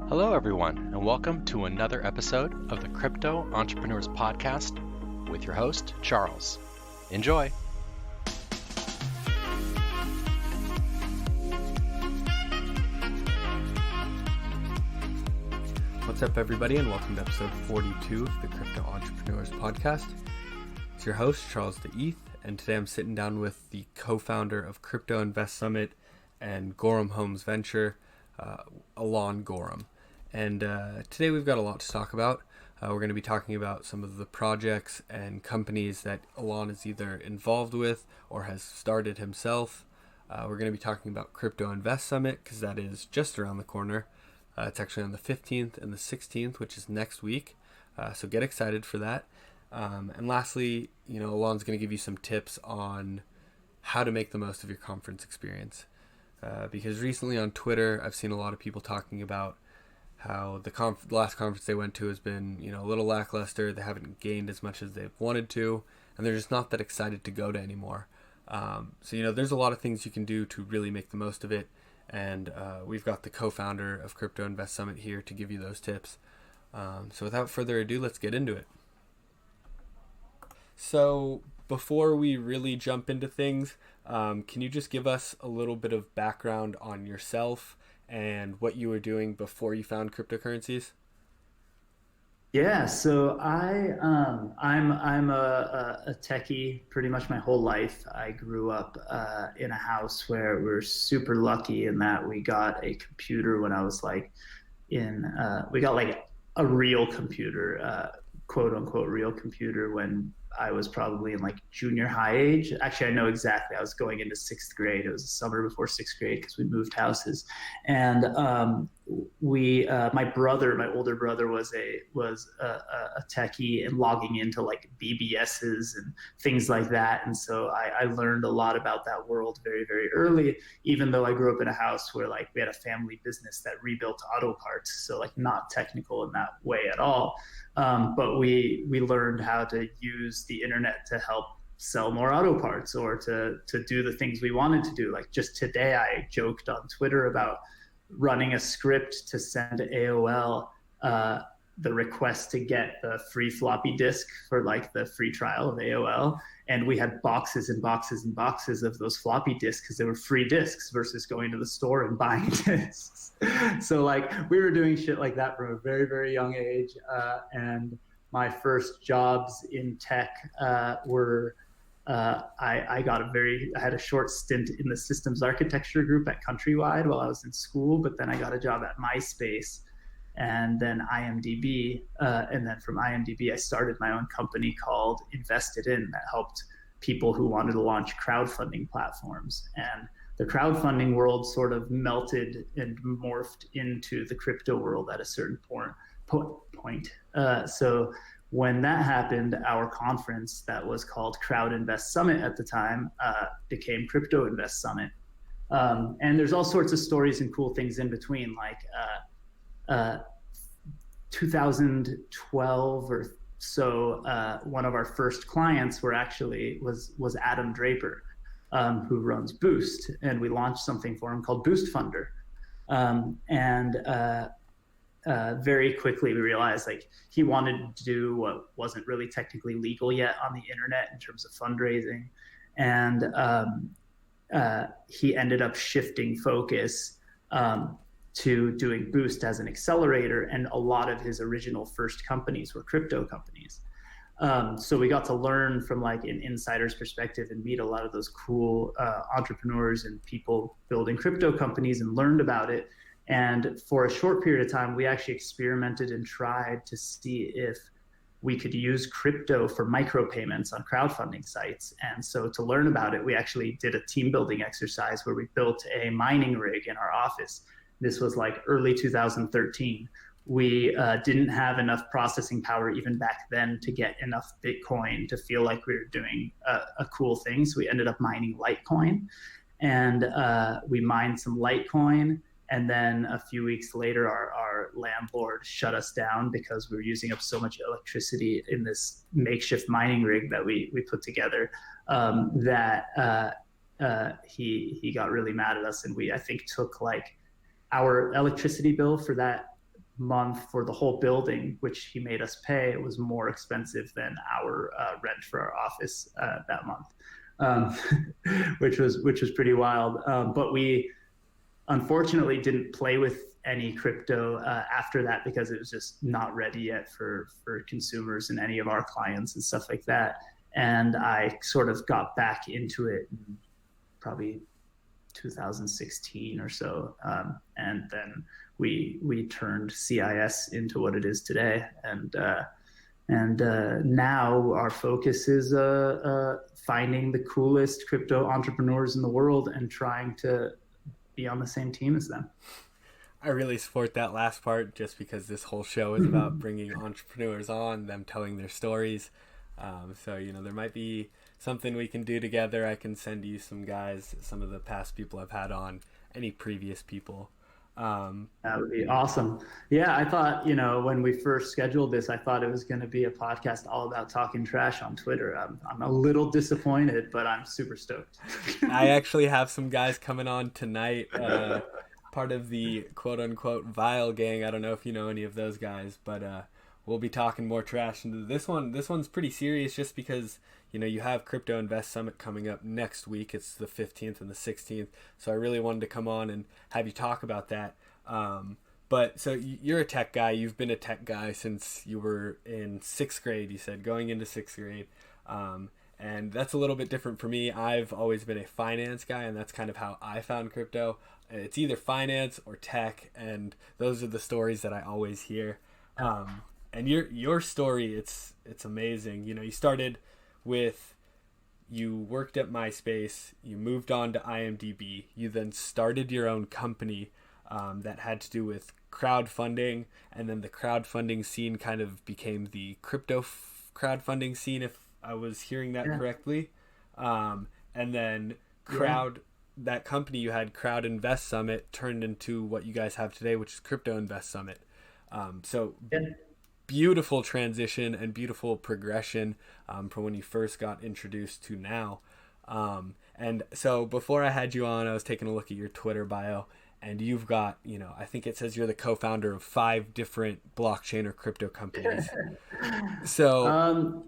Hello, everyone, and welcome to another episode of the Crypto Entrepreneurs Podcast with your host, Charles. Enjoy. What's up, everybody, and welcome to episode 42 of the Crypto Entrepreneurs Podcast. It's your host, Charles DeEth, and today I'm sitting down with the co-founder of Crypto Invest Summit and Goren Holm's venture, Alon Goren. And today we've got a lot to talk about. We're going to be talking about some of the projects and companies that Alon is either involved with or has started himself. We're going to be talking about Crypto Invest Summit because that is just around the corner. It's actually on the 15th and the 16th, which is next week. So get excited for that. And lastly, Alon's going to give you some tips on how to make the most of your conference experience. Because recently on Twitter, I've seen a lot of people talking about how the last conference they went to has been, a little lackluster. They haven't gained as much as they've wanted to, and they're just not that excited to go to anymore. So there's a lot of things you can do to really make the most of it, and we've got the co-founder of Crypto Invest Summit here to give you those tips. So without further ado, let's get into it. So before we really jump into things, can you just give us a little bit of background on yourself and what you were doing before you found cryptocurrencies? Yeah, so I'm a techie pretty much my whole life. I grew up in a house where we were super lucky in that we got a computer when I was we got like a real computer, quote unquote real computer, when I was probably in like junior high age. Actually, I know exactly. I was going into sixth grade. It was the summer before sixth grade because we moved houses. And my older brother was a techie and logging into like BBSs and things like that. And so I learned a lot about that world very, very early, even though I grew up in a house where like we had a family business that rebuilt auto parts. So like not technical in that way at all. But we learned how to use the internet to help sell more auto parts or to do the things we wanted to do. Like just today, I joked on Twitter about running a script to send AOL the request to get the free floppy disk for like the free trial of AOL. And we had boxes and boxes and boxes of those floppy disks because they were free disks versus going to the store and buying disks. So like we were doing shit like that from a very, very young age. And my first jobs in tech were I had a short stint in the systems architecture group at Countrywide while I was in school, but then I got a job at Myspace and then IMDB. And then from IMDB, I started my own company called Invested In that helped people who wanted to launch crowdfunding platforms. And the crowdfunding world sort of melted and morphed into the crypto world at a certain point. So when that happened, our conference that was called Crowd Invest Summit at the time became Crypto Invest Summit. And there's all sorts of stories and cool things in between, like 2012 or so, one of our first clients was Adam Draper, who runs Boost, and we launched something for him called Boost Funder. Very quickly we realized like he wanted to do what wasn't really technically legal yet on the internet in terms of fundraising, and he ended up shifting focus to doing Boost as an accelerator, and a lot of his original first companies were crypto companies. So we got to learn from like an insider's perspective and meet a lot of those cool entrepreneurs and people building crypto companies and learned about it. And for a short period of time, we actually experimented and tried to see if we could use crypto for micropayments on crowdfunding sites. And so to learn about it, we actually did a team building exercise where we built a mining rig in our office. This was like early 2013. We didn't have enough processing power even back then to get enough Bitcoin to feel like we were doing a cool thing. So we ended up mining Litecoin, and we mined some Litecoin. And then a few weeks later, our landlord shut us down because we were using up so much electricity in this makeshift mining rig that we put together, that he got really mad at us. And we, I think, took like our electricity bill for that month for the whole building, which he made us pay, it was more expensive than our rent for our office that month, which was pretty wild. But we unfortunately didn't play with any crypto after that because it was just not ready yet for consumers and any of our clients and stuff like that. And I sort of got back into it in probably 2016 or so, and then we turned CIS into what it is today, and now our focus is finding the coolest crypto entrepreneurs in the world and trying to be on the same team as them. I really support that last part, just because this whole show is about bringing entrepreneurs on, them telling their stories. So, there might be something we can do together. I can send you some guys, some of the past people I've had on, any previous people. That would be awesome. Yeah, I thought, when we first scheduled this, I thought it was going to be a podcast all about talking trash on Twitter. I'm a little disappointed, but I'm super stoked. I actually have some guys coming on tonight, part of the quote-unquote Vile gang. I don't know if you know any of those guys, but we'll be talking more trash into this one. This one's pretty serious just because, you have Crypto Invest Summit coming up next week. It's the 15th and the 16th. So I really wanted to come on and have you talk about that. But so you're a tech guy. You've been a tech guy since you were in 6th grade, you said, going into 6th grade. And that's a little bit different for me. I've always been a finance guy, and that's kind of how I found crypto. It's either finance or tech, and those are the stories that I always hear. And your story, it's amazing. You started with, you worked at Myspace, you moved on to IMDB, you then started your own company that had to do with crowdfunding, and then the crowdfunding scene kind of became the crypto crowdfunding scene, if I was hearing that correctly. And then that company you had, Crowd Invest Summit, turned into what you guys have today, which is Crypto Invest Summit. Beautiful transition and beautiful progression from when you first got introduced to now. And so before I had you on, I was taking a look at your Twitter bio, and you've got, I think it says you're the co-founder of 5 different blockchain or crypto companies. So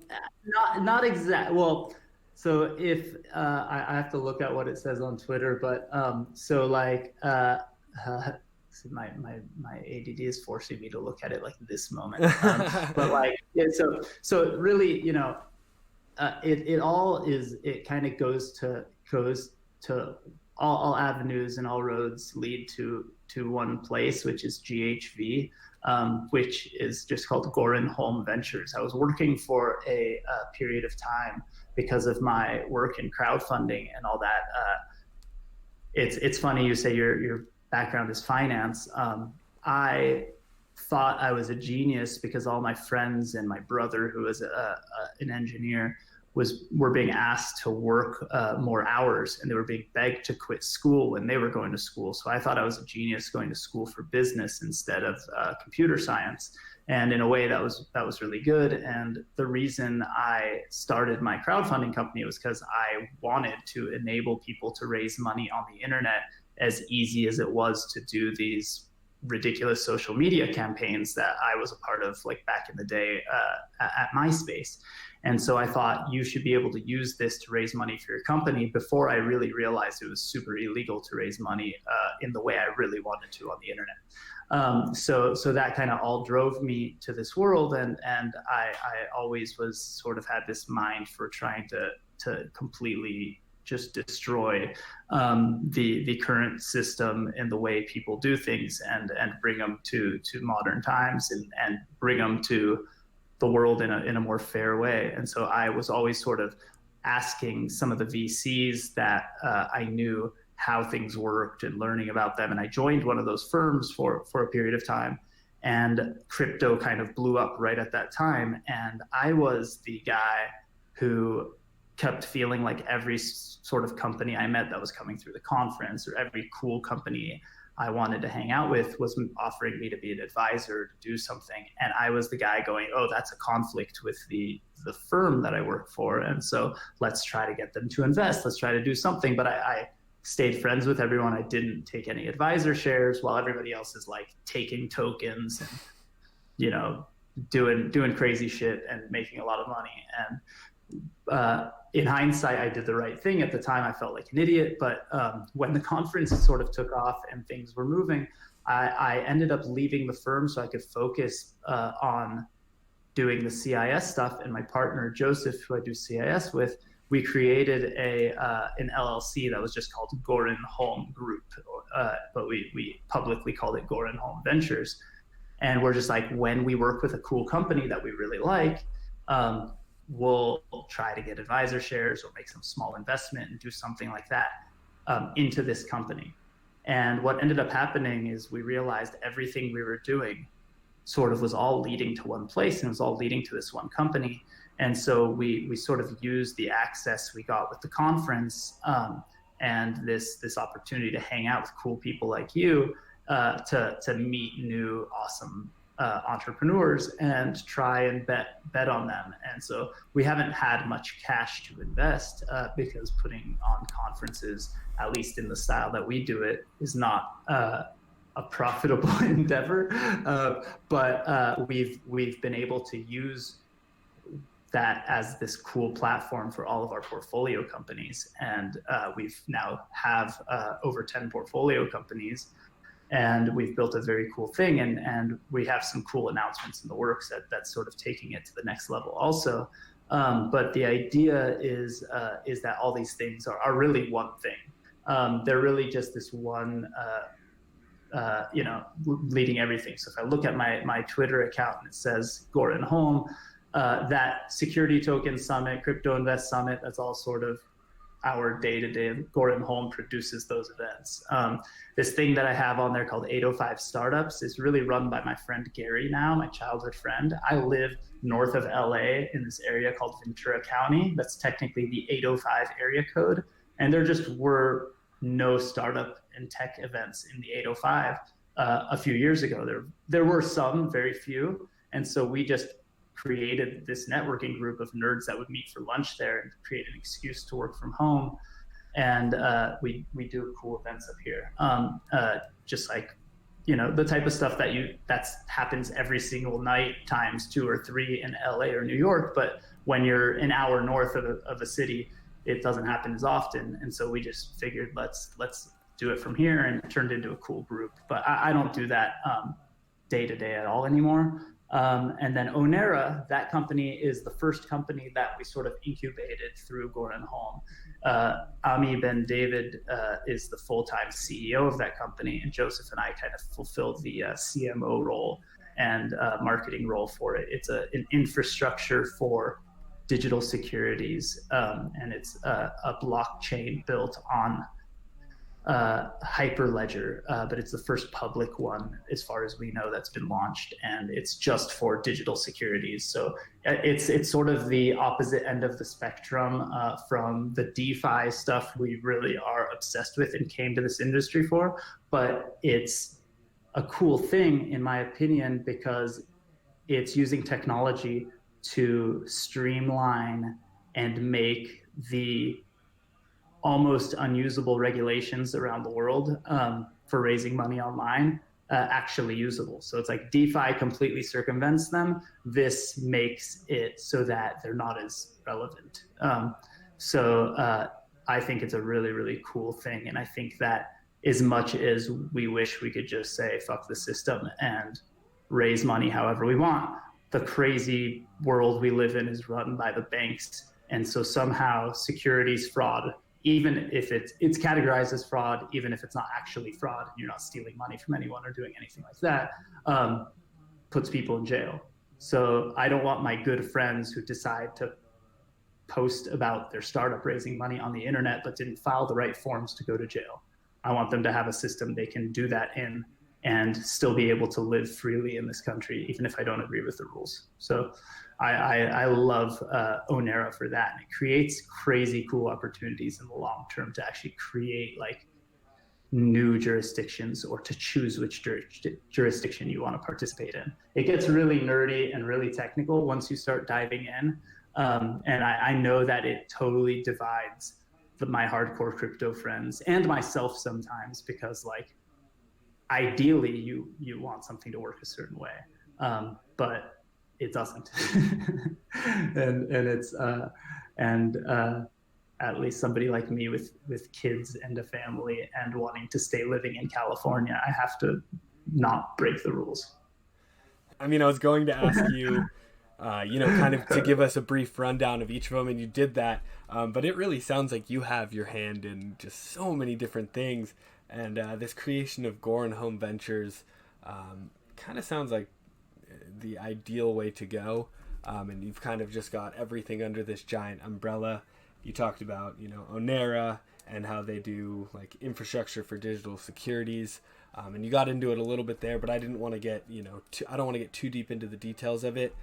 not exact. Well, so if I have to look at what it says on Twitter, but my ADD is forcing me to look at it like this moment. So really, it kind of goes to all avenues and all roads lead to one place, which is GHV, which is just called Goren Holm Ventures. I was working for a period of time because of my work in crowdfunding and all that. It's funny you say your background is finance. I thought I was a genius because all my friends and my brother, who was an engineer, were being asked to work more hours, and they were being begged to quit school when they were going to school. So I thought I was a genius going to school for business instead of computer science. And in a way that was really good. And the reason I started my crowdfunding company was because I wanted to enable people to raise money on the internet as easy as it was to do these ridiculous social media campaigns that I was a part of, like back in the day at Myspace. And so I thought you should be able to use this to raise money for your company, before I really realized it was super illegal to raise money in the way I really wanted to on the internet. So that kind of all drove me to this world. And I always had this mind for trying to completely just destroy the current system and the way people do things, and bring them to modern times, and bring them to the world in a more fair way. And so I was always sort of asking some of the VCs that I knew how things worked and learning about them. And I joined one of those firms for a period of time, and crypto kind of blew up right at that time. And I was the guy who kept feeling like every sort of company I met that was coming through the conference, or every cool company I wanted to hang out with, was offering me to be an advisor to do something. And I was the guy going, oh, that's a conflict with the firm that I work for. And so let's try to get them to invest. Let's try to do something. But I stayed friends with everyone. I didn't take any advisor shares while everybody else is like taking tokens and, you know, doing crazy shit and making a lot of money. And in hindsight, I did the right thing. At the time, I felt like an idiot. But when the conference sort of took off and things were moving, I ended up leaving the firm so I could focus on doing the CIS stuff. And my partner, Joseph, who I do CIS with, we created an LLC that was just called Goren Holm Group, but we publicly called it Goren Holm Ventures. And we're just like, when we work with a cool company that we really like, we'll try to get advisor shares or make some small investment and do something like that into this company. And what ended up happening is we realized everything we were doing sort of was all leading to one place, and it was all leading to this one company. And so we sort of used the access we got with the conference and this opportunity to hang out with cool people like you to meet new awesome entrepreneurs and try and bet on them. And so we haven't had much cash to invest because putting on conferences, at least in the style that we do it, is not a profitable endeavor. But we've been able to use that as this cool platform for all of our portfolio companies. And we've now have over 10 portfolio companies, and we've built a very cool thing. And we have some cool announcements in the works that's sort of taking it to the next level also. But the idea is that all these things are really one thing. They're really just this one, leading everything. So if I look at my Twitter account and it says Goren Holm, that Security Token Summit, Crypto Invest Summit, that's all sort of our day-to-day. Goren Holm produces those events. This thing that I have on there called 805 Startups is really run by my friend Gary now, my childhood friend. I live north of LA in this area called Ventura County. That's technically the 805 area code. And there just were no startup and tech events in the 805 a few years ago. There were some, very few. And so we just created this networking group of nerds that would meet for lunch there and create an excuse to work from home. And we do cool events up here. Just like, the type of stuff that happens every single night times 2 or 3 in LA or New York. But when you're an hour north of a city, it doesn't happen as often. And so we just figured let's do it from here, and it turned into a cool group. But I don't do that day to day at all anymore. And then Onera, that company is the first company that we sort of incubated through Goren Holm. Ami Ben David is the full-time CEO of that company, and Joseph and I kind of fulfilled the CMO role and marketing role for it. It's an infrastructure for digital securities, and it's a blockchain built on Hyperledger, but it's the first public one as far as we know that's been launched, and it's just for digital securities. So it's sort of the opposite end of the spectrum from the DeFi stuff we really are obsessed with and came to this industry for. But it's a cool thing, in my opinion, because it's using technology to streamline and make the almost unusable regulations around the world for raising money online actually usable. So it's like DeFi completely circumvents them. This makes it so that they're not as relevant. So I think it's a really, really cool thing. And I think that as much as we wish we could just say, fuck the system and raise money however we want, the crazy world we live in is run by the banks. And so somehow securities fraud, even if it's categorized as fraud, even if it's not actually fraud and you're not stealing money from anyone or doing anything like that, puts people in jail. So I don't want my good friends who decide to post about their startup raising money on the internet but didn't file the right forms to go to jail. I want them to have a system they can do that in and still be able to live freely in this country, even if I don't agree with the rules. So I love Onera for that. And it creates crazy cool opportunities in the long term to actually create like new jurisdictions or to choose which jurisdiction you want to participate in. It gets really nerdy and really technical once you start diving in. And I know that it totally divides my hardcore crypto friends and myself sometimes, because like ideally you want something to work a certain way, but it doesn't. and it's and at least somebody like me with kids and a family and wanting to stay living in California, I have to not break the rules. I mean, I was going to ask you, kind of to give us a brief rundown of each of them, and you did that. But it really sounds like you have your hand in just so many different things. And this creation of Goren Home Ventures kind of sounds like the ideal way to go. And you've kind of just got everything under this giant umbrella. You talked about, Onera and how they do like infrastructure for digital securities. And you got into it a little bit there, but I didn't want to get, I don't want to get too deep into the details of it,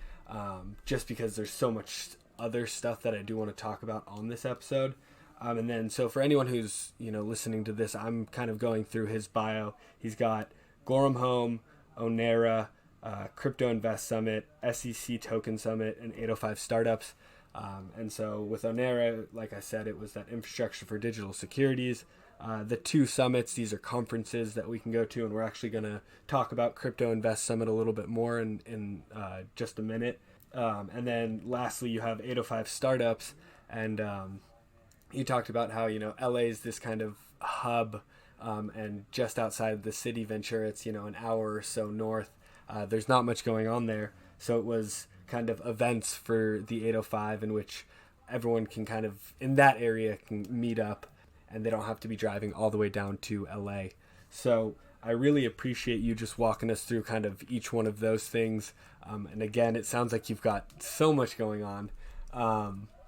just because there's so much other stuff that I do want to talk about on this episode. And then, so for anyone who's, listening to this, I'm kind of going through his bio. He's got Goren Home, Onera, Crypto Invest Summit, SEC Token Summit, and 805 Startups. And so with Onera, like I said, it was that infrastructure for digital securities. The two summits, these are conferences that we can go to, and we're actually going to talk about Crypto Invest Summit a little bit more in just a minute. And then lastly, you have 805 Startups, and you talked about how, LA is this kind of hub, and just outside the city, Ventura, it's, an hour or so north. There's not much going on there. So it was kind of events for the 805 in which everyone can kind of, in that area, can meet up, and they don't have to be driving all the way down to LA. So I really appreciate you just walking us through kind of each one of those things. And again, it sounds like you've got so much going on.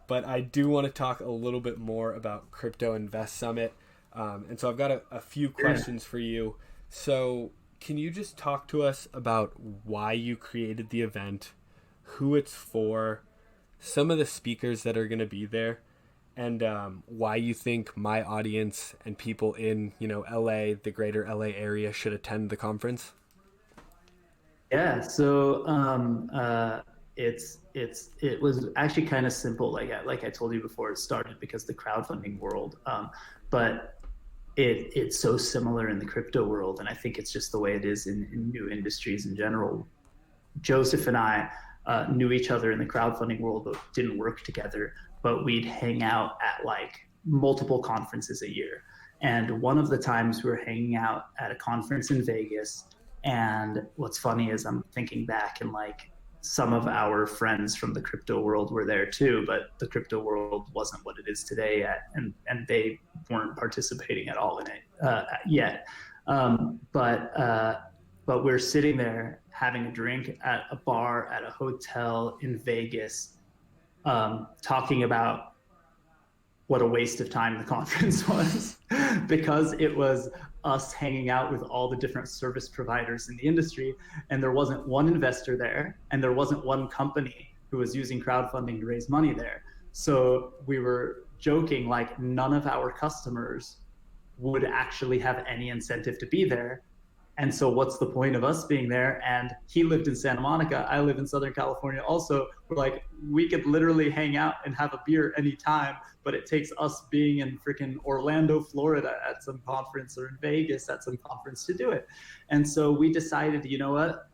But I do want to talk a little bit more about Crypto Invest Summit. And so I've got a few questions for you. So can you just talk to us about why you created the event, who it's for, some of the speakers that are going to be there, and why you think my audience and people in, LA, the greater LA area, should attend the conference? Yeah, so it was actually kind of simple. Like I told you before, it started because the crowdfunding world, but it's so similar in the crypto world, and I think it's just the way it is in new industries in general. Joseph and I knew each other in the crowdfunding world, but didn't work together. But we'd hang out at like multiple conferences a year. And one of the times we were hanging out at a conference in Vegas. And what's funny is I'm thinking back, and like some of our friends from the crypto world were there too, but the crypto world wasn't what it is today yet, and they weren't participating at all in it yet. But we're sitting there having a drink at a bar at a hotel in Vegas, talking about what a waste of time the conference was, because it was us hanging out with all the different service providers in the industry, and there wasn't one investor there, and there wasn't one company who was using crowdfunding to raise money there. So we were joking like none of our customers would actually have any incentive to be there. And so what's the point of us being there? And he lived in Santa Monica. I live in Southern California also. We're like, we could literally hang out and have a beer anytime, but it takes us being in freaking Orlando, Florida at some conference, or in Vegas at some conference to do it. And so we decided, you know what?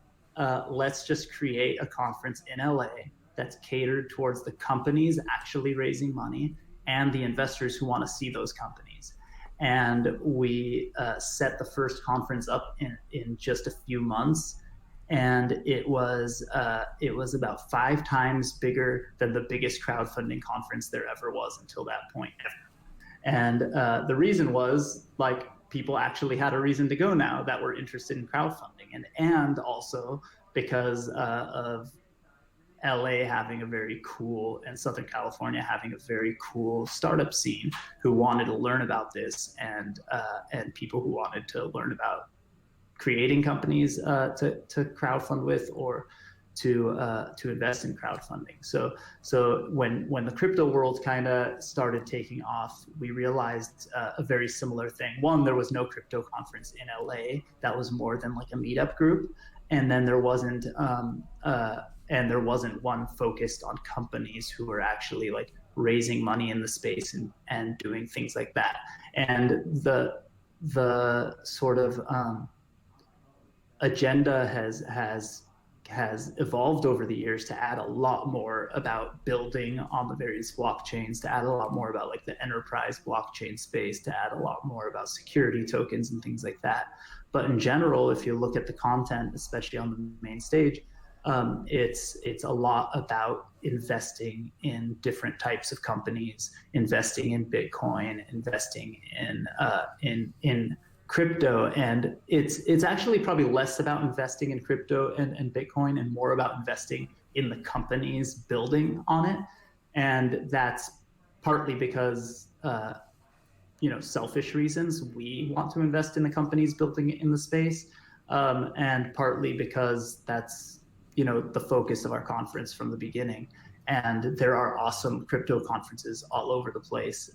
Let's just create a conference in LA that's catered towards the companies actually raising money and the investors who want to see those companies. And we set the first conference up in just a few months, and it was about 5 times bigger than the biggest crowdfunding conference there ever was until that point. And the reason was, like, people actually had a reason to go now that were interested in crowdfunding, and also because of LA having a very cool, and Southern California having a very cool startup scene who wanted to learn about this, and people who wanted to learn about creating companies to crowdfund with, or to invest in crowdfunding. So when the crypto world kind of started taking off, we realized a very similar thing. One, there was no crypto conference in LA that was more than like a meetup group, and then there wasn't one focused on companies who were actually like raising money in the space and doing things like that. And the sort of agenda has evolved over the years to add a lot more about building on the various blockchains, to add a lot more about like the enterprise blockchain space, to add a lot more about security tokens and things like that. But in general, if you look at the content, especially on the main stage, it's a lot about investing in different types of companies, investing in Bitcoin, investing in crypto. And it's actually probably less about investing in crypto and Bitcoin and more about investing in the companies building on it. And that's partly because selfish reasons we want to invest in the companies building in the space, and partly because that's the focus of our conference from the beginning. And there are awesome crypto conferences all over the place,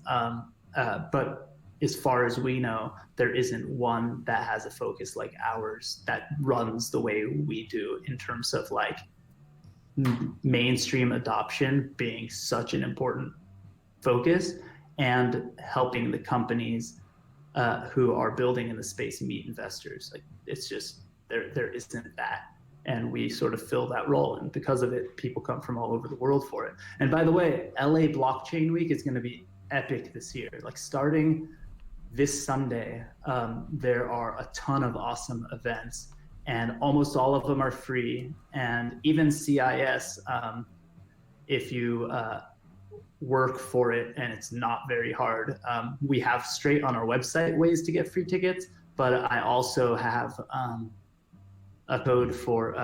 but as far as we know, there isn't one that has a focus like ours that runs the way we do in terms of like mainstream adoption being such an important focus, and helping the companies who are building in the space meet investors. Like, it's just there isn't that, and we sort of fill that role, and because of it, people come from all over the world for it. And by the way, LA Blockchain Week is going to be epic this year. Like, starting this Sunday, there are a ton of awesome events, and almost all of them are free. And even CIS, if you work for it and it's not very hard, we have straight on our website ways to get free tickets, but I also have a code for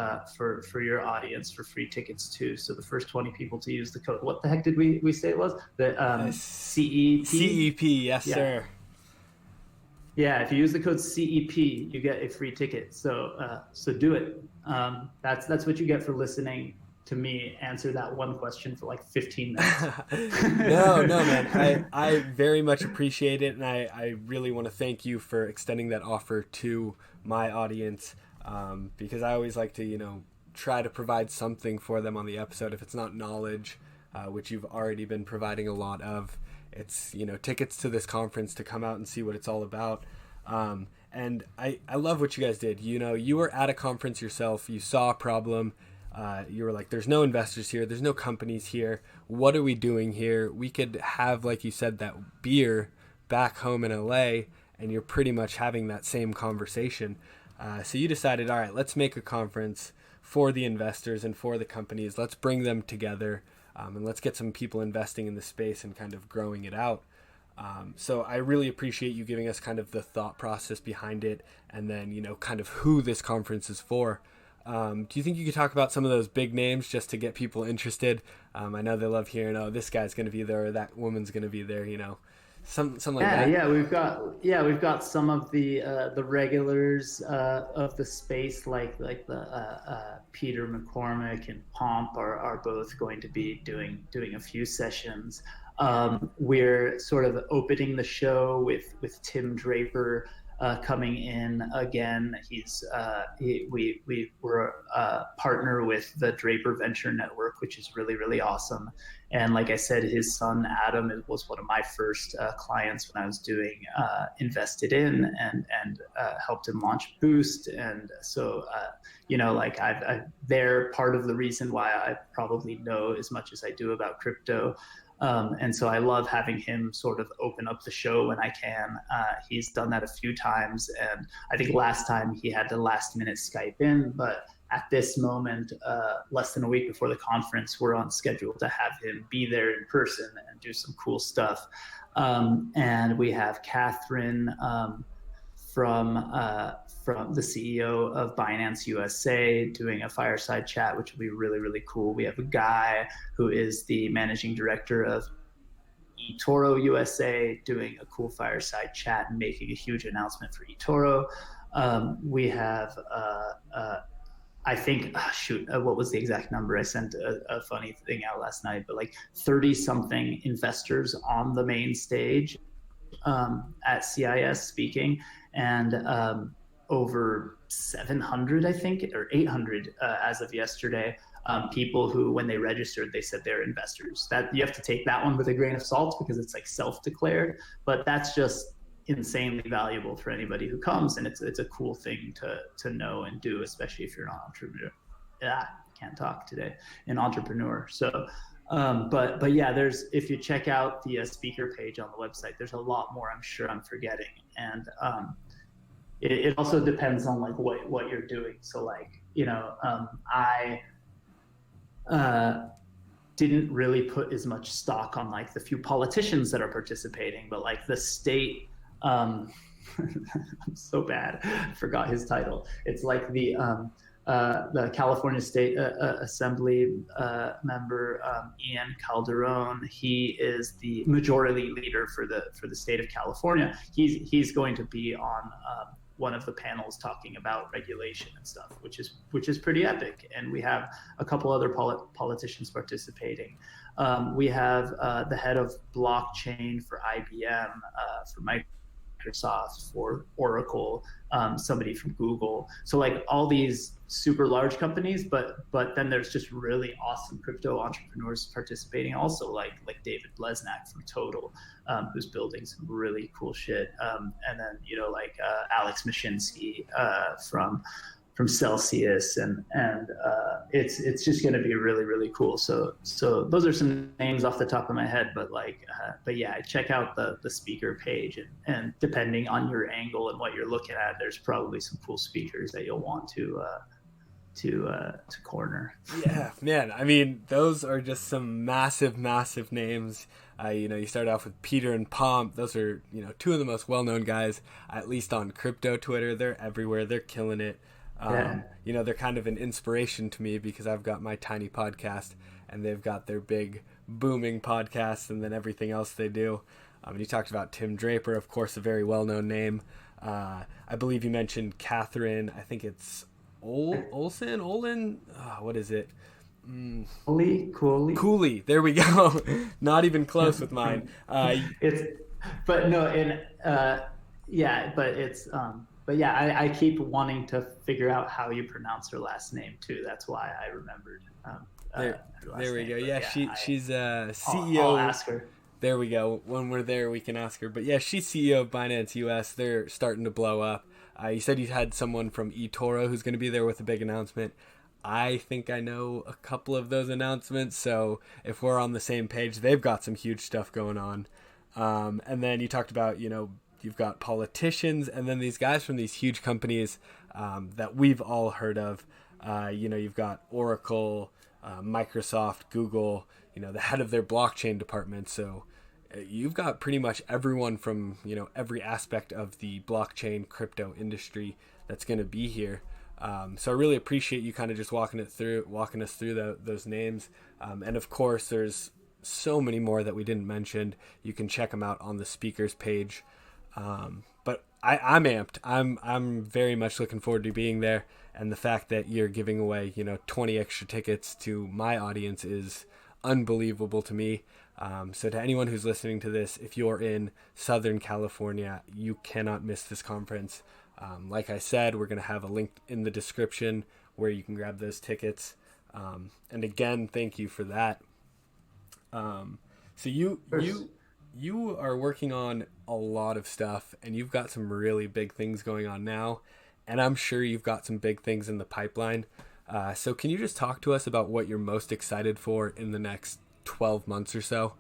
your audience for free tickets too. So the first 20 people to use the code, what the heck did we say it was? The CEP? CEP, yes, yeah. Sir. Yeah, if you use the code CEP, you get a free ticket. So do it. That's what you get for listening to me answer that one question for like 15 minutes. No, man. I very much appreciate it, and I really want to thank you for extending that offer to my audience, because I always like to, try to provide something for them on the episode. If it's not knowledge, which you've already been providing a lot of, it's, tickets to this conference to come out and see what it's all about. And I love what you guys did. You were at a conference yourself. You saw a problem. You were like, there's no investors here. There's no companies here. What are we doing here? We could have, like you said, that beer back home in LA, and you're pretty much having that same conversation. So you decided, all right, let's make a conference for the investors and for the companies. Let's bring them together, and let's get some people investing in the space and kind of growing it out. So I really appreciate you giving us kind of the thought process behind it, and then, kind of who this conference is for. Do you think you could talk about some of those big names just to get people interested? I know they love hearing, oh, this guy's going to be there, or that woman's going to be there, something like that. Yeah, we've got some of the regulars of the space, like the Peter McCormick and Pomp are both going to be doing a few sessions. We're sort of opening the show with Tim Draper coming in again. We were a partner with the Draper Venture Network, which is really, really awesome. And like I said, his son Adam was one of my first clients when I was doing invested in and helped him launch Boost. And so they're part of the reason why I probably know as much as I do about crypto. And so I love having him sort of open up the show when I can. He's done that a few times, and I think last time he had to last minute Skype in, but at this moment, less than a week before the conference, we're on schedule to have him be there in person and do some cool stuff. And we have Catherine from the CEO of Binance USA doing a fireside chat, which will be really, really cool. We have a guy who is the managing director of eToro USA doing a cool fireside chat and making a huge announcement for eToro. We have, I think, what was the exact number? I sent a funny thing out last night, but like 30 something investors on the main stage at CIS speaking, and over 700, I think, or 800 as of yesterday, people who, when they registered, they said they're investors. That you have to take that one with a grain of salt because it's like self-declared, but that's just insanely valuable for anybody who comes, and it's a cool thing to know and do, especially if you're an entrepreneur. Can't talk today, an entrepreneur. So but yeah, if you check out the speaker page on the website, there's a lot more I'm sure I'm forgetting. And it also depends on like what you're doing. So like, I didn't really put as much stock on like the few politicians that are participating, but like the state, I'm so bad, I forgot his title. It's like the California State Assembly member, Ian Calderon. He is the majority leader for the state of California. He's going to be on one of the panels talking about regulation and stuff, which is pretty epic. And we have a couple other politicians participating. We have the head of blockchain for IBM, for Microsoft, for Oracle, somebody from Google. So like all these super large companies, but then there's just really awesome crypto entrepreneurs participating also, like David Blesnak from Total, who's building some really cool shit. And then, like Alex Mashinsky from Celsius, and it's just going to be really, really cool. So those are some names off the top of my head, but yeah, check out the speaker page, and depending on your angle and what you're looking at, there's probably some cool speakers that you'll want to corner. Yeah, man. I mean, those are just some massive names. You start off with Peter and Pomp. Those are, two of the most well-known guys, at least on crypto Twitter. They're everywhere. They're killing it. They're kind of an inspiration to me because I've got my tiny podcast and they've got their big booming podcast and then everything else they do. And you talked about Tim Draper, of course, a very well-known name. I believe you mentioned Catherine. I think it's Olin. What is it? Cooley. There we go. Not even close with mine. But yeah, I keep wanting to figure out how you pronounce her last name too. That's why I remembered. There we go. Yeah, she's CEO. I'll ask her. There we go. When we're there, we can ask her. But yeah, she's CEO of Binance US. They're starting to blow up. You said you had someone from eToro who's going to be there with a big announcement. I think I know a couple of those announcements. So if we're on the same page, they've got some huge stuff going on. And then you talked about, you've got politicians and then these guys from these huge companies that we've all heard of. You've got Oracle, Microsoft, Google, the head of their blockchain department. So you've got pretty much everyone from, every aspect of the blockchain crypto industry that's going to be here. So I really appreciate you kind of just walking us through those names. And of course, there's so many more that we didn't mention. You can check them out on the speakers page. But I'm amped. I'm very much looking forward to being there. And the fact that you're giving away, 20 extra tickets to my audience is unbelievable to me. So to anyone who's listening to this, if you're in Southern California, you cannot miss this conference. Like I said, we're going to have a link in the description where you can grab those tickets. And again, thank you for that. So you are working on a lot of stuff and you've got some really big things going on now. And I'm sure you've got some big things in the pipeline. So can you just talk to us about what you're most excited for in the next 12 months or so?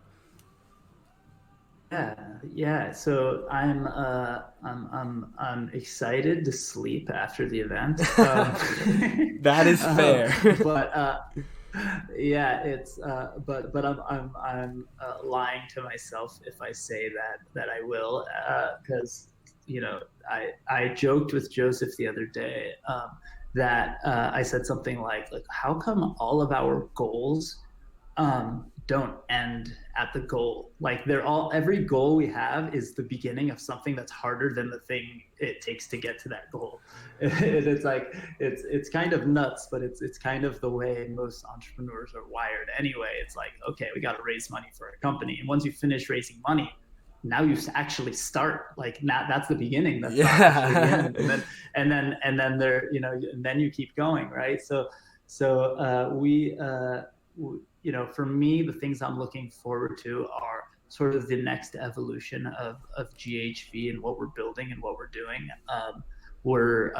Yeah. So I'm excited to sleep after the event. That is fair. But but I'm lying to myself if I say that I will, because I joked with Joseph the other day that I said something like how come all of our goals don't end at the goal? Like every goal we have is the beginning of something that's harder than the thing it takes to get to that goal. It's like it's kind of nuts, but it's kind of the way most entrepreneurs are wired anyway. It's like, okay, we got to raise money for a company, and once you finish raising money, now you actually start. Like that's the beginning. That's not actually the end. And then there, and then you keep going, right? So So for me, the things I'm looking forward to are sort of the next evolution of GHV and what we're building and what we're doing. We're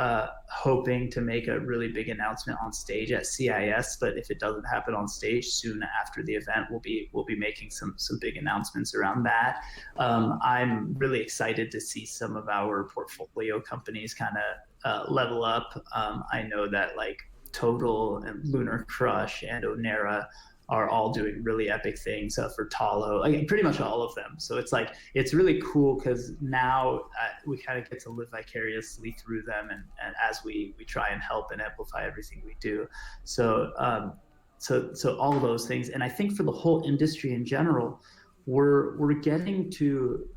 hoping to make a really big announcement on stage at CIS, but if it doesn't happen on stage, soon after the event, we'll be making some big announcements around that. I'm really excited to see some of our portfolio companies kind of level up. I know that like Total and Lunar Crush and Onera are all doing really epic things for Talo, pretty much all of them. So it's really cool because now we kind of get to live vicariously through them, and as we try and help and amplify everything we do. So all of those things, and I think for the whole industry in general, we're getting to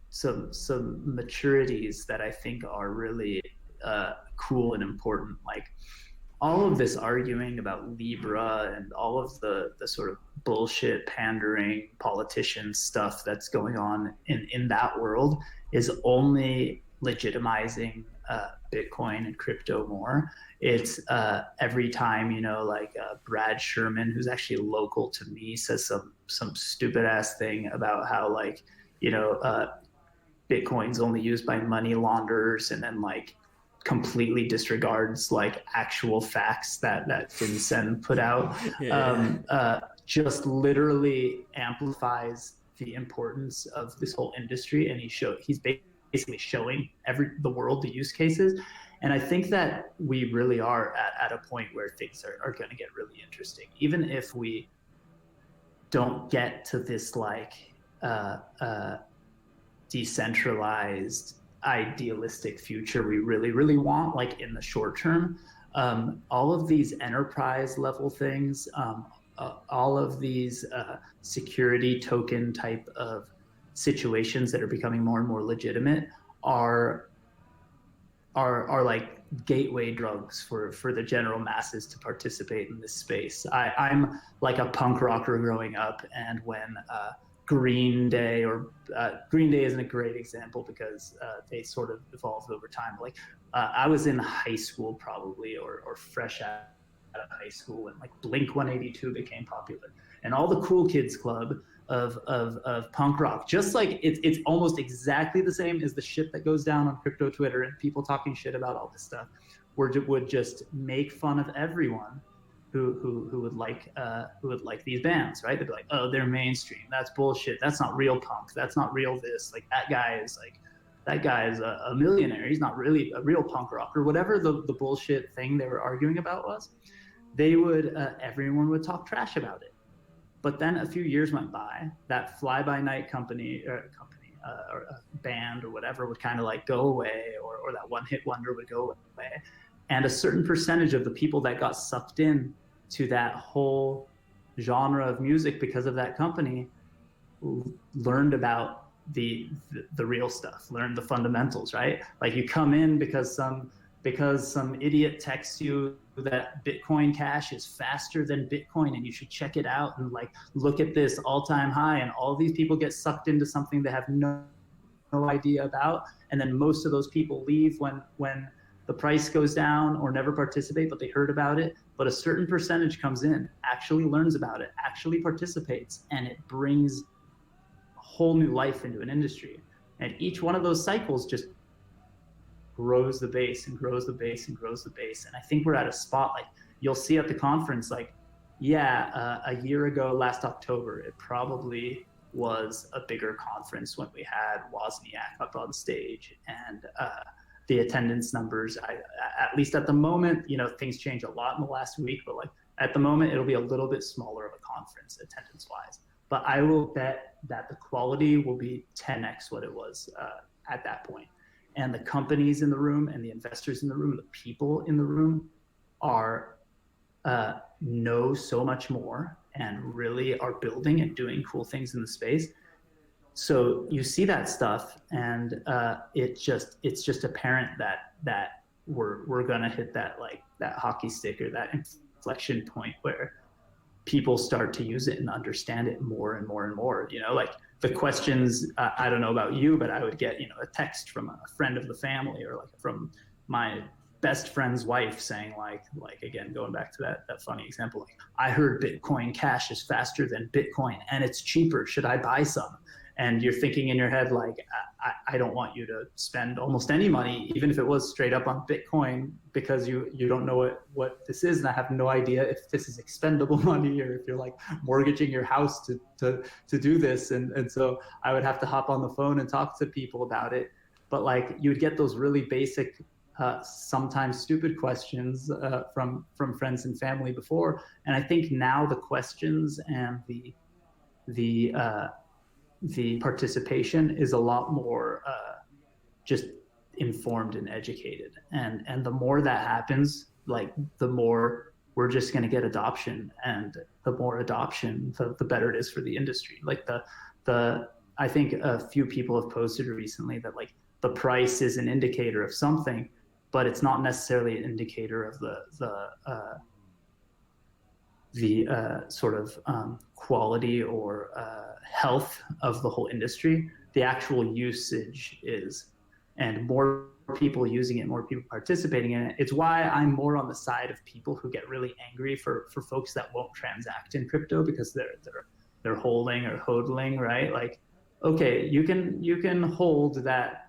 some maturities that I think are really cool and important. Like all of this arguing about Libra and all of the sort of bullshit pandering politician stuff that's going on in that world is only legitimizing Bitcoin and crypto more. It's every time, Brad Sherman, who's actually local to me, says some stupid ass thing about how Bitcoin's only used by money launderers, and then completely disregards actual facts that FinCEN put out. Just literally amplifies the importance of this whole industry, and he's basically showing the world the use cases. And I think that we really are at a point where things are going to get really interesting, even if we don't get to this decentralized idealistic future we really want, in the short term. All of these enterprise level things, all of these security token type of situations that are becoming more and more legitimate are like gateway drugs for the general masses to participate in this space. I'm like a punk rocker growing up, and when Green Day isn't a great example because they sort of evolved over time. I was in high school probably, or fresh out of high school when Blink 182 became popular, and all the cool kids club of punk rock, just it's almost exactly the same as the shit that goes down on crypto Twitter and people talking shit about all this stuff, would just make fun of everyone who would like these bands, right? They'd be like, oh, they're mainstream. That's bullshit. That's not real punk. That's not real this. That guy is a millionaire. He's not really a real punk rocker. Whatever the bullshit thing they were arguing about was, everyone would talk trash about it. But then a few years went by, that fly-by-night company or a band or whatever would kind of go away, or that one-hit wonder would go away. And a certain percentage of the people that got sucked in to that whole genre of music because of that company learned about the real stuff, learned the fundamentals, right? You come in because some idiot texts you that Bitcoin Cash is faster than Bitcoin and you should check it out, and look at this all-time high, and all these people get sucked into something they have no idea about, and then most of those people leave when the price goes down, or never participate, but they heard about it. But a certain percentage comes in, actually learns about it, actually participates, and it brings a whole new life into an industry. And each one of those cycles just grows the base and grows the base and grows the base. And I think we're at a spot, you'll see at the conference, a year ago, last October, it probably was a bigger conference when we had Wozniak up on stage, and the attendance numbers, at least at the moment, things change a lot in the last week, but at the moment, it'll be a little bit smaller of a conference attendance wise. But I will bet that the quality will be 10x what it was at that point. And the companies in the room, and the investors in the room, the people in the room know so much more, and really are building and doing cool things in the space. So you see that stuff, and it's just apparent that we're gonna hit that that hockey stick, or that inflection point where people start to use it and understand it more and more and more. The questions, I don't know about you, but I would get a text from a friend of the family, or from my best friend's wife saying like again, going back to that funny example, like, I heard Bitcoin Cash is faster than Bitcoin and it's cheaper. Should I buy some? And you're thinking in your head, like, I don't want you to spend almost any money, even if it was straight up on Bitcoin, because you don't know what this is. And I have no idea if this is expendable money or if you're like mortgaging your house to do this. And so I would have to hop on the phone and talk to people about it. But like, you would get those really basic, sometimes stupid questions from friends and family before. And I think now the questions and the participation is a lot more just informed and educated. And the more that happens, like, the more we're just going to get adoption, and the more adoption, the better it is for the industry. Like I think a few people have posted recently that like the price is an indicator of something, but it's not necessarily an indicator of the sort of quality or health of the whole industry. The actual usage is, and more people using it, more people participating in it. It's why I'm more on the side of people who get really angry for folks that won't transact in crypto because they're holding or hodling, right? Like, okay, you can hold that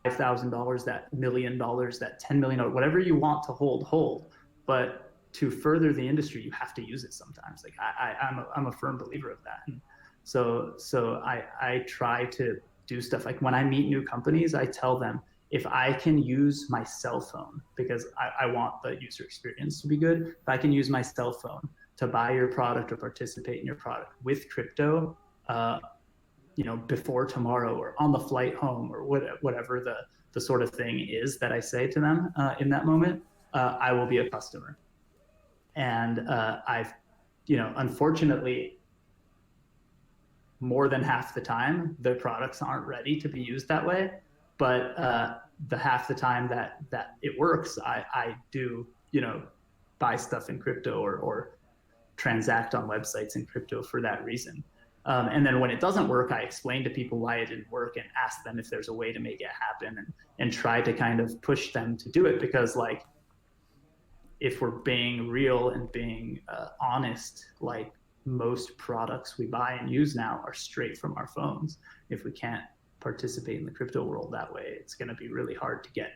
$5,000, that $1 million, that $10 million, whatever you want to hold, but to further the industry, you have to use it sometimes. Like I'm a firm believer of that. And so I try to do stuff like when I meet new companies, I tell them, if I can use my cell phone, because I want the user experience to be good, if I can use my cell phone to buy your product or participate in your product with crypto, before tomorrow or on the flight home or whatever the sort of thing is that I say to them in that moment, I will be a customer. And I've, unfortunately, more than half the time, the products aren't ready to be used that way. But the half the time that it works, I do, buy stuff in crypto or transact on websites in crypto for that reason. And then when it doesn't work, I explain to people why it didn't work and ask them if there's a way to make it happen and try to kind of push them to do it. Because like, if we're being real and being honest, like most products we buy and use now are straight from our phones. If we can't participate in the crypto world that way, it's going to be really hard to get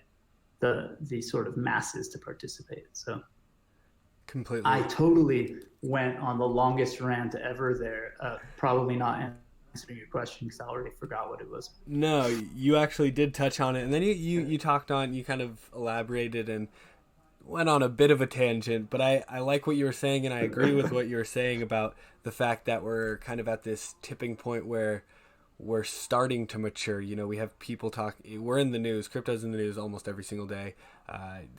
the sort of masses to participate. So completely. I totally went on the longest rant ever there. Probably not answering your question because I already forgot what it was. No, you actually did touch on it. And then you talked on, you kind of elaborated and went on a bit of a tangent, but I like what you were saying, and I agree with what you were saying about the fact that we're kind of at this tipping point where we're starting to mature. We have people we're in the news, crypto's in the news almost every single day.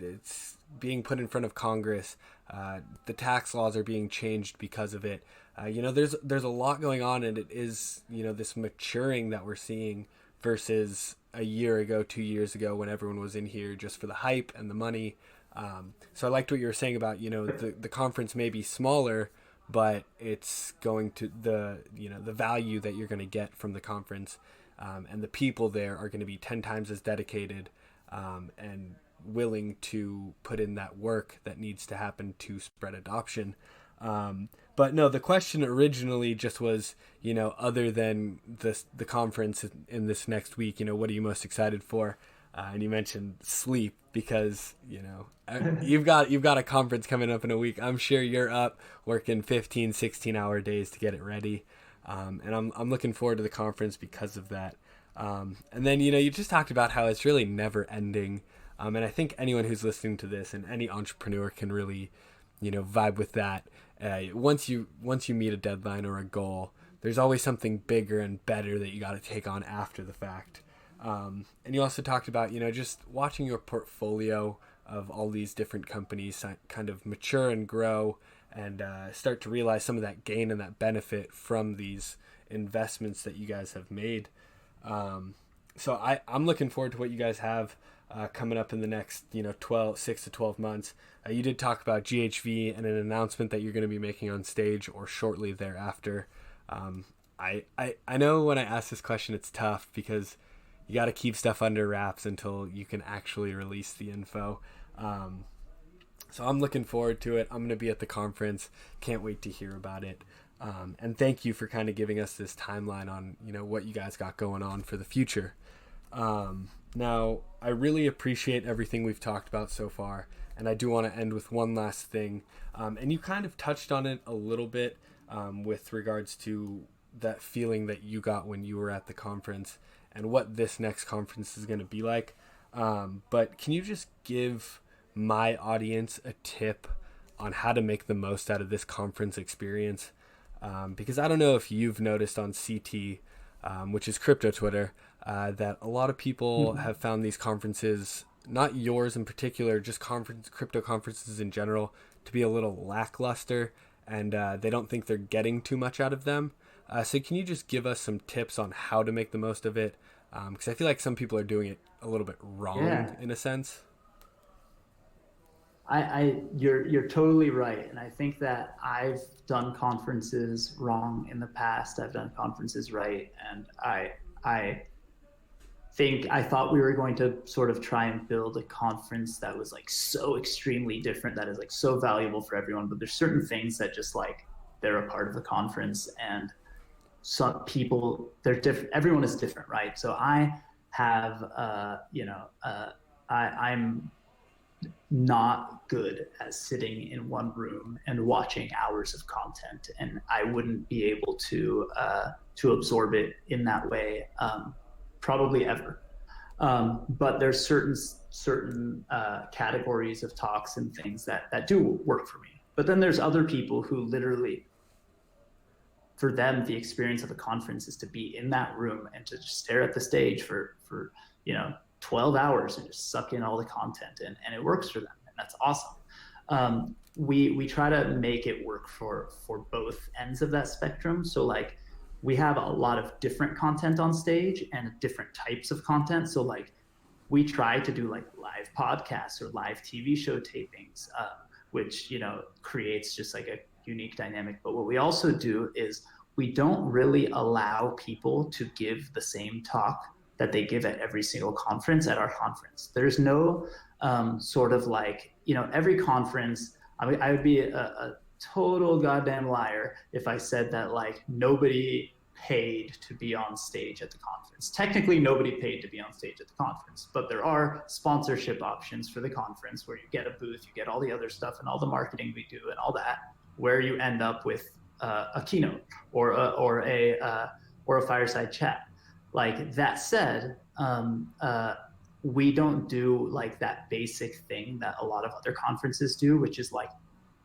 It's being put in front of Congress. The tax laws are being changed because of it. There's a lot going on, and it is, this maturing that we're seeing versus a year ago, 2 years ago, when everyone was in here just for the hype and the money. So I liked what you were saying about, the conference may be smaller, but it's going to the value that you're going to get from the conference, and the people there are going to be 10 times as dedicated, and willing to put in that work that needs to happen to spread adoption. But no, the question originally just was, other than the conference in this next week, what are you most excited for? And you mentioned sleep because, you've got a conference coming up in a week. I'm sure you're up working 15, 16-hour days to get it ready. And I'm looking forward to the conference because of that. And then, you just talked about how it's really never ending. And I think anyone who's listening to this and any entrepreneur can really, vibe with that. Once you meet a deadline or a goal, there's always something bigger and better that you got to take on after the fact. And you also talked about, just watching your portfolio of all these different companies kind of mature and grow and start to realize some of that gain and that benefit from these investments that you guys have made. So I'm looking forward to what you guys have coming up in the next, 6 to 12 months. You did talk about GHV and an announcement that you're going to be making on stage or shortly thereafter. I know when I ask this question, it's tough because you got to keep stuff under wraps until you can actually release the info. So I'm looking forward to it. I'm going to be at the conference. Can't wait to hear about it. And thank you for kind of giving us this timeline on, what you guys got going on for the future. Now, I really appreciate everything we've talked about so far, and I do want to end with one last thing. And you kind of touched on it a little bit with regards to that feeling that you got when you were at the conference and what this next conference is going to be like. But can you just give my audience a tip on how to make the most out of this conference experience? Because I don't know if you've noticed on CT, which is crypto Twitter, that a lot of people have found these conferences, not yours in particular, just crypto conferences in general, to be a little lackluster, and they don't think they're getting too much out of them. So can you just give us some tips on how to make the most of it? Because I feel like some people are doing it a little bit wrong in a sense. You're totally right, and I think that I've done conferences wrong in the past. I've done conferences right, and I think I thought we were going to sort of try and build a conference that was like so extremely different, that is like so valuable for everyone. But there's certain things that just like they're a part of the conference, and some people, they're different. Everyone is different, right? So I have, I'm not good at sitting in one room and watching hours of content, and I wouldn't be able to absorb it in that way, probably ever. But there's certain categories of talks and things that do work for me. But then there's other people who literally, for them, the experience of a conference is to be in that room and to just stare at the stage for 12 hours and just suck in all the content, and it works for them, and that's awesome. We try to make it work for both ends of that spectrum. So like we have a lot of different content on stage and different types of content. So like we try to do like live podcasts or live TV show tapings, which creates just like a unique dynamic. But what we also do is we don't really allow people to give the same talk that they give at every single conference at our conference. There's no sort of like, every conference, I would be a total goddamn liar if I said that like nobody paid to be on stage at the conference. Technically, nobody paid to be on stage at the conference, but there are sponsorship options for the conference where you get a booth, you get all the other stuff and all the marketing we do and all that, where you end up with a keynote or a fireside chat. Like that said, we don't do like that basic thing that a lot of other conferences do, which is like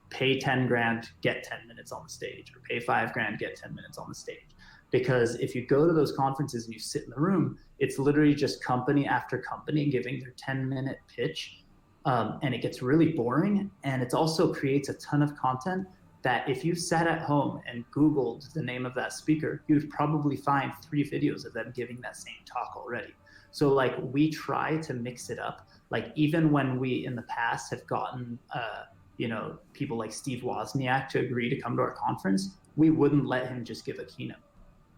pay 10 grand, get 10 minutes on the stage, or pay 5 grand, get 10 minutes on the stage. Because if you go to those conferences and you sit in the room, it's literally just company after company giving their 10-minute pitch. And it gets really boring. And it also creates a ton of content that if you sat at home and Googled the name of that speaker, you'd probably find 3 videos of them giving that same talk already. So like we try to mix it up. Like even when we in the past have gotten, people like Steve Wozniak to agree to come to our conference, we wouldn't let him just give a keynote.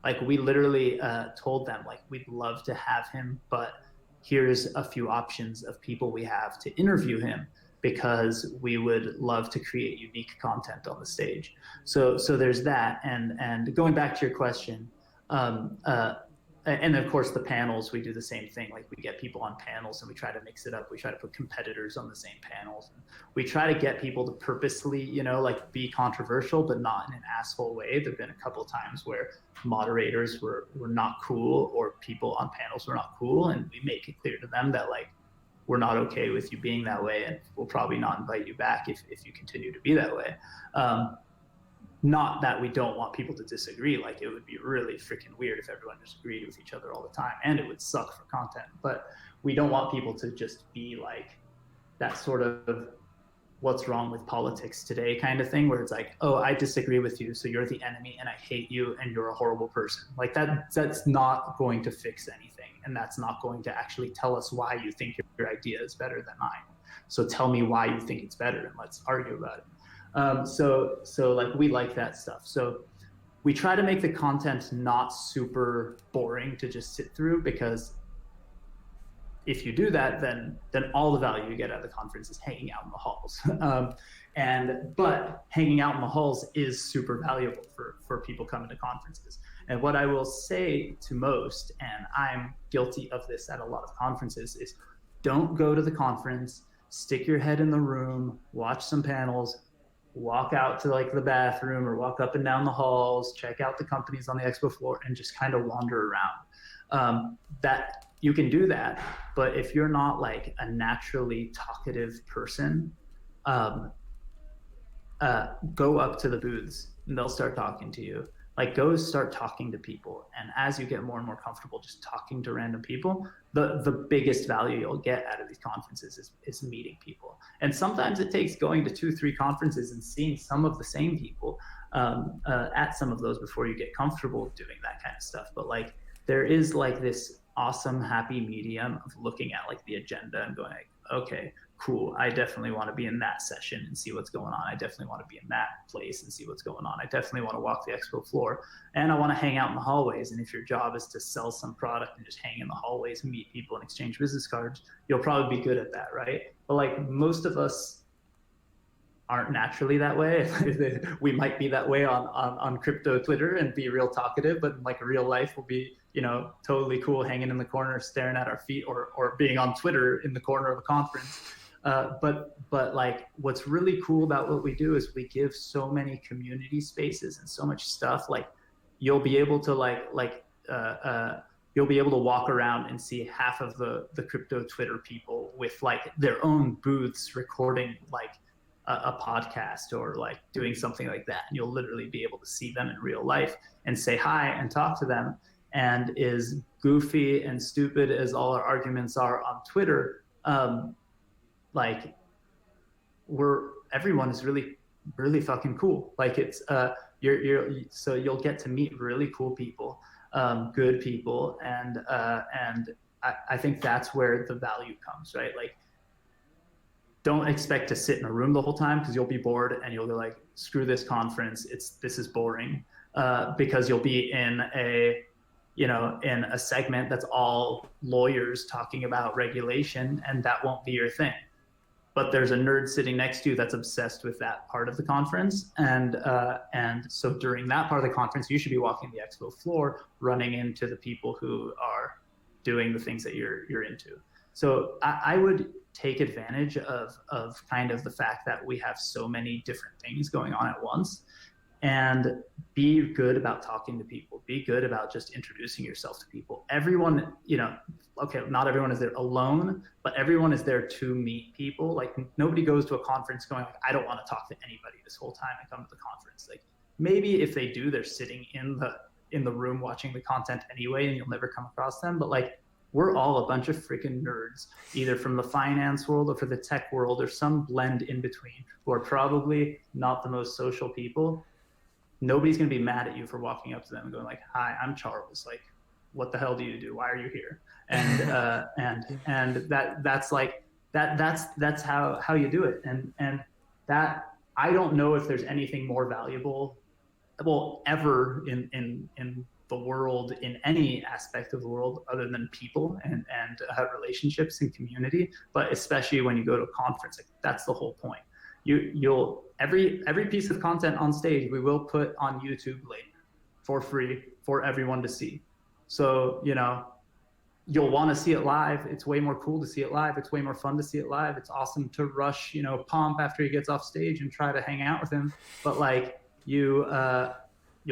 Like we literally told them like, we'd love to have him, but here's a few options of people we have to interview him, because we would love to create unique content on the stage. So there's that. And going back to your question, and of course the panels, we do the same thing. Like we get people on panels and we try to mix it up. We try to put competitors on the same panels. And we try to get people to purposely, like be controversial, but not in an asshole way. There've been a couple of times where moderators were not cool, or people on panels were not cool. And we make it clear to them that like, we're not okay with you being that way, and we'll probably not invite you back if you continue to be that way. Not that we don't want people to disagree. Like it would be really freaking weird if everyone just agreed with each other all the time, and it would suck for content. But we don't want people to just be like that sort of what's wrong with politics today kind of thing, where it's like, oh, I disagree with you, so you're the enemy and I hate you and you're a horrible person. Like that's not going to fix anything, and that's not going to actually tell us why you think your idea is better than mine. So tell me why you think it's better and let's argue about it. So like we like that stuff. So we try to make the content not super boring to just sit through, because if you do that, then all the value you get out of the conference is hanging out in the halls. But hanging out in the halls is super valuable for people coming to conferences. And what I will say to most, and I'm guilty of this at a lot of conferences, is don't go to the conference, stick your head in the room, watch some panels, walk out to like the bathroom or walk up and down the halls, check out the companies on the expo floor, and just kind of wander around. That you can do that, but if you're not like a naturally talkative person, go up to the booths and they'll start talking to you. Like, go start talking to people, and as you get more and more comfortable just talking to random people, the biggest value you'll get out of these conferences is meeting people. And sometimes it takes going to 2-3 conferences and seeing some of the same people at some of those before you get comfortable doing that kind of stuff. But like, there is like this awesome happy medium of looking at like the agenda and going like, okay, cool, I definitely want to be in that session and see what's going on. I definitely want to be in that place and see what's going on. I definitely want to walk the expo floor, and I want to hang out in the hallways. And if your job is to sell some product and just hang in the hallways and meet people and exchange business cards, you'll probably be good at that, right? But like, most of us aren't naturally that way. We might be that way on crypto Twitter and be real talkative, but in like real life we'll be, you know, totally cool hanging in the corner staring at our feet, or being on Twitter in the corner of a conference. But like, what's really cool about what we do is we give so many community spaces and so much stuff. Like, you'll be able to you'll be able to walk around and see half of the crypto Twitter people with like their own booths recording like a podcast or like doing something like that. And you'll literally be able to see them in real life and say hi and talk to them. And as goofy and stupid as all our arguments are on Twitter, like, everyone is really, really fucking cool. Like, it's so you'll get to meet really cool people, good people, and I think that's where the value comes, right? Like, don't expect to sit in a room the whole time, because you'll be bored and you'll be like, screw this conference, this is boring, because you'll be in a segment that's all lawyers talking about regulation, and that won't be your thing. But there's a nerd sitting next to you that's obsessed with that part of the conference, and so during that part of the conference, you should be walking the expo floor, running into the people who are doing the things that you're into. So I would take advantage of kind of the fact that we have so many different things going on at once, and be good about talking to people. Be good about just introducing yourself to people. Everyone, okay, not everyone is there alone, but everyone is there to meet people. Like, nobody goes to a conference going like, I don't want to talk to anybody this whole time I come to the conference. Like, maybe if they do, they're sitting in the room watching the content anyway, and you'll never come across them. But like, we're all a bunch of freaking nerds, either from the finance world or for the tech world, or some blend in between, who are probably not the most social people. Nobody's going to be mad at you for walking up to them and going like, hi, I'm Charles. Like, what the hell do you do? Why are you here? And that's how you do it. And that, I don't know if there's anything more valuable, well, ever in the world, in any aspect of the world, other than people and relationships and community. But especially when you go to a conference, like, that's the whole point. You'll every piece of content on stage we will put on YouTube later for free for everyone to see. So you'll want to see it live. It's way more cool to see it live. It's way more fun to see it live. It's awesome to rush Pomp after he gets off stage and try to hang out with him. But like, you'll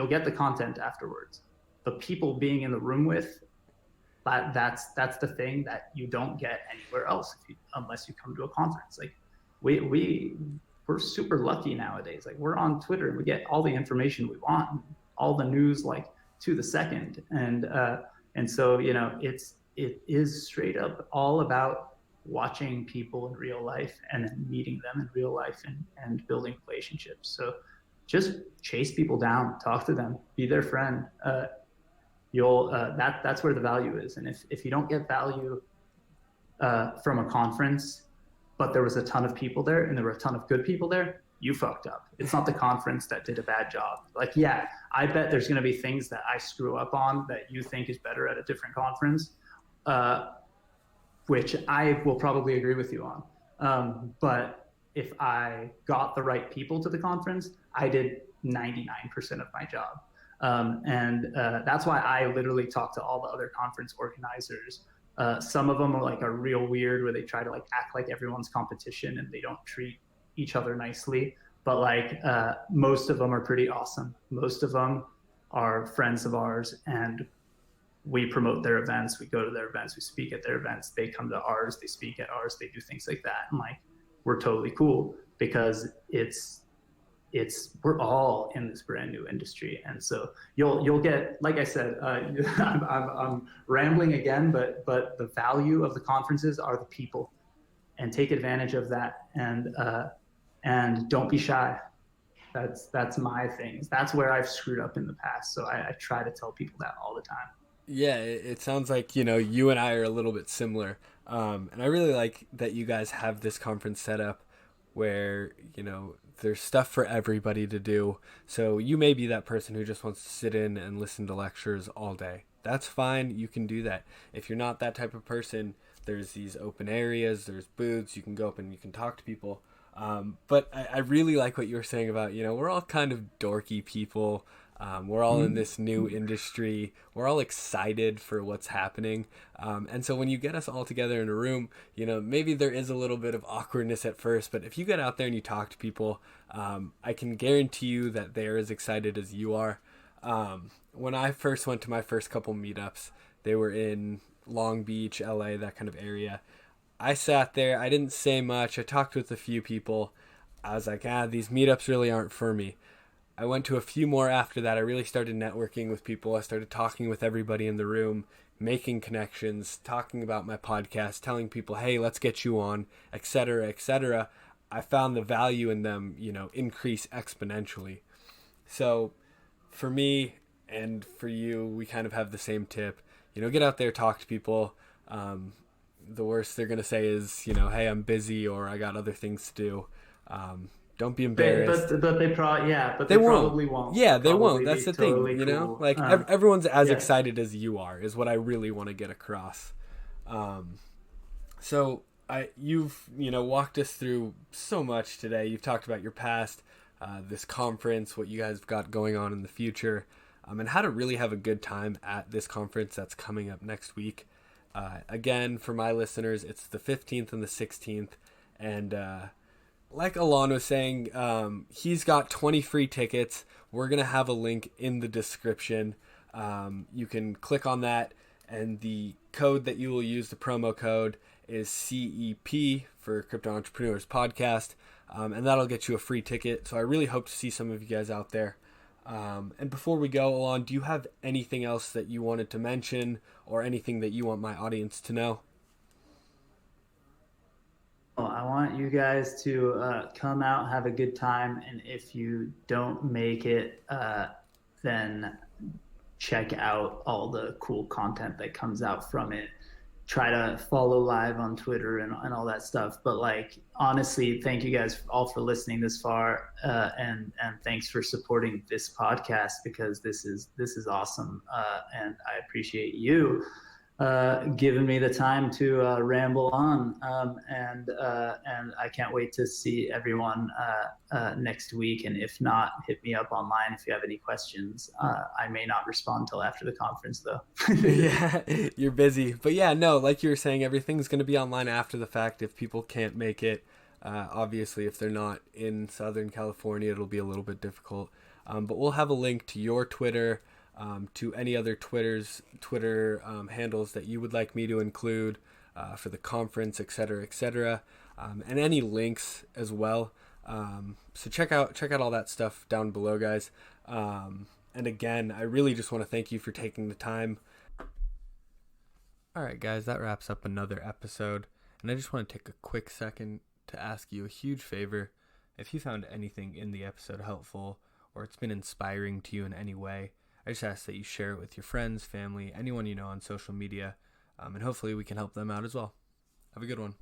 get the content afterwards. The people being in the room with, that's the thing that you don't get anywhere else unless you come to a conference. Like, we're super lucky nowadays. Like, we're on Twitter and we get all the information we want, all the news like to the second, and so it is straight up all about watching people in real life and then meeting them in real life and building relationships. So just chase people down, talk to them, be their friend. That's where the value is. And if you don't get value from a conference, but there was a ton of people there and there were a ton of good people there, you fucked up. It's not the conference that did a bad job. Like, yeah, I bet there's going to be things that I screw up on that you think is better at a different conference. which I will probably agree with you on. But if I got the right people to the conference, I did 99% of my job. And that's why I literally talk to all the other conference organizers. Some of them are real weird, where they try to act like everyone's competition and they don't treat each other nicely. But most of them are pretty awesome. Most of them are friends of ours, and we promote their events. We go to their events. We speak at their events. They come to ours. They speak at ours. They do things like that. And we're totally cool, because we're all in this brand new industry. And so you'll get, like I said, I'm rambling again, but the value of the conferences are the people, and take advantage of that. And don't be shy. That's my thing. That's where I've screwed up in the past. So I try to tell people that all the time. Yeah, it sounds like, you and I are a little bit similar. And I really like that you guys have this conference set up where, there's stuff for everybody to do. So you may be that person who just wants to sit in and listen to lectures all day. That's fine. You can do that. If you're not that type of person, there's these open areas, there's booths, you can go up and you can talk to people. But I really like what you were saying about, we're all kind of dorky people. We're all in this new industry. We're all excited for what's happening. And so when you get us all together in a room, maybe there is a little bit of awkwardness at first, but if you get out there and you talk to people, I can guarantee you that they're as excited as you are. When I first went to my first couple meetups, they were in Long Beach, LA, that kind of area. I sat there. I didn't say much. I talked with a few people. I was like, these meetups really aren't for me. I went to a few more after that. I really started networking with people. I started talking with everybody in the room, making connections, talking about my podcast, telling people, hey, let's get you on, etc., etc. I found the value in them, increase exponentially. So for me and for you, we kind of have the same tip. Get out there, talk to people. The worst they're going to say is, hey, I'm busy, or I got other things to do. Don't be embarrassed. But they probably won't. Yeah, they won't. That's the totally thing, cool. Everyone's as excited as you are is what I really want to get across. So you've, walked us through so much today. You've talked about your past, this conference, what you guys have got going on in the future, and how to really have a good time at this conference that's coming up next week. Again, for my listeners, it's the 15th and the 16th, and like Alon was saying, he's got 20 free tickets. We're going to have a link in the description. You can click on that, and the code that you will use, the promo code, is CEP for Crypto Entrepreneurs Podcast, and that'll get you a free ticket. So I really hope to see some of you guys out there. And before we go, Alon, do you have anything else that you wanted to mention, or anything that you want my audience to know? I want you guys to come out, have a good time, and if you don't make it, then check out all the cool content that comes out from it. Try to follow live on Twitter and all that stuff. But honestly, thank you guys all for listening this far, and thanks for supporting this podcast, because this is awesome, and I appreciate you giving me the time to ramble on, and I can't wait to see everyone next week. And if not, hit me up online if you have any questions. I may not respond till after the conference, though. Yeah, you're busy, but yeah, no, like you were saying, everything's going to be online after the fact if people can't make it. Obviously, if they're not in Southern California, it'll be a little bit difficult, but we'll have a link to your Twitter, to any other Twitter handles that you would like me to include for the conference, etc., etc., and any links as well. So check out all that stuff down below, guys. And again, I really just want to thank you for taking the time. All right, guys, that wraps up another episode, and I just want to take a quick second to ask you a huge favor. If you found anything in the episode helpful, or it's been inspiring to you in any way, I just ask that you share it with your friends, family, anyone you know on social media, and hopefully we can help them out as well. Have a good one.